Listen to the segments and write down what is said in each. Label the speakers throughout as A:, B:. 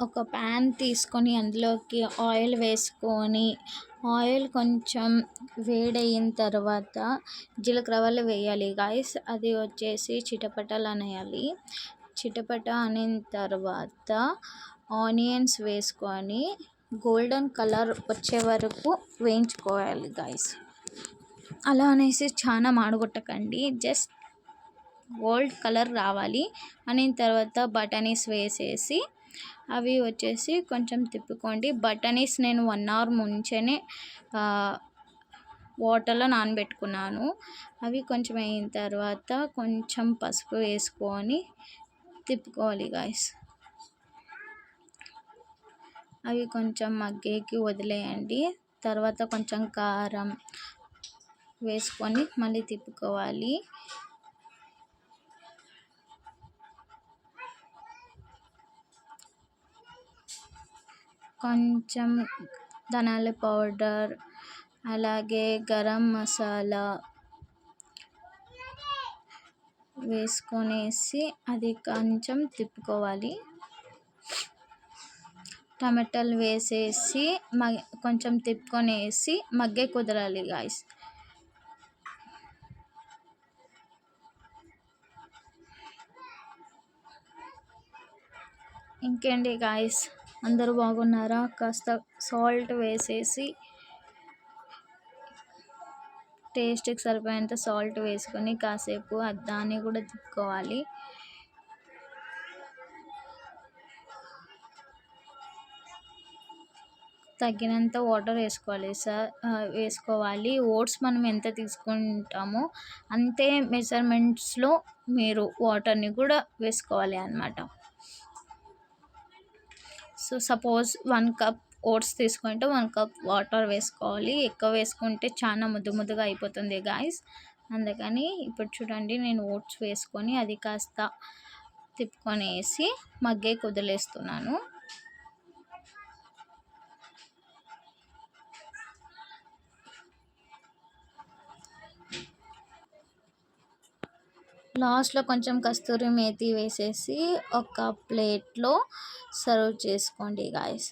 A: ఒక ప్యాన్ తీసుకొని అందులోకి ఆయిల్ వేసుకొని ఆయిల్ కొంచెం వేడయిన తర్వాత జీలకర్ర ఆవాలు వేయాలి గాయస్. అది వచ్చేసి చిటపటలు అనేయాలి. చిటపట అనిన తర్వాత ఆనియన్స్ వేసుకొని గోల్డెన్ కలర్ వచ్చే వరకు వేయించుకోవాలి గాయస్. అలా అనేసి చాలా మాడగొట్టకండి, జస్ట్ గోల్డ్ కలర్ రావాలి. అనిన తర్వాత బఠానీస్ వేసేసి అవి వచ్చేసి కొంచెం తిప్పుకోండి. బఠానీస్ నేను 1 hour ముంచేనే వాటర్లో నానబెట్టుకున్నాను. అవి కొంచెం అయిన తర్వాత కొంచెం పసుపు వేసుకొని తిప్పుకోవాలి గాయస్. అవి కొంచెం మగ్గేకి వదిలేయండి. తర్వాత కొంచెం కారం వేసుకొని మళ్ళీ తిప్పుకోవాలి. కొంచెం ధనియాల పౌడర్ అలాగే గరం మసాలా వేసుకొనేసి అది కొంచెం తిప్పుకోవాలి. టమాటాలు వేసేసి కొంచెం తిప్పుకొనేసి మగ్గే కుదరాలి గాయస్. ఇంకేంటి గాయస్, అందరూ బాగున్నారా? కాస్త సాల్ట్ వేసేసి టేస్ట్కి సరిపోయేంత సాల్ట్ వేసుకొని కాసేపు దాన్ని కూడా తిప్పుకోవాలి. తగినంత వాటర్ వేసుకోవాలి. ఓట్స్ మనం ఎంత తీసుకుంటామో అంతే మెజర్మెంట్స్లో మీరు వాటర్ని కూడా వేసుకోవాలి అన్నమాట. సో సపోజ్ 1 cup ఓట్స్ తీసుకుంటే 1 cup వాటర్ వేసుకోవాలి. ఎక్కువ వేసుకుంటే చాలా ముద్దుగా అయిపోతుంది గాయస్. అందుకని ఇప్పుడు చూడండి, నేను ఓట్స్ వేసుకొని అది కాస్త తిప్పుకొనేసి మగ్గే కుదిలేస్తున్నాను. లాస్ట్లో కొంచెం కస్తూరి మేతి వేసేసి ఒక ప్లేట్లో సర్వ్ చేసుకోండి గాయస్.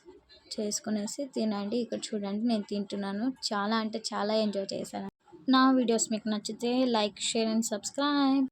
A: చేసుకునేసి తినండి. ఇక్కడ చూడండి, నేను తింటున్నాను. చాలా అంటే చాలా ఎంజాయ్ చేశాను. నా వీడియోస్ మీకు నచ్చితే లైక్, షేర్ అండ్ సబ్స్క్రైబ్.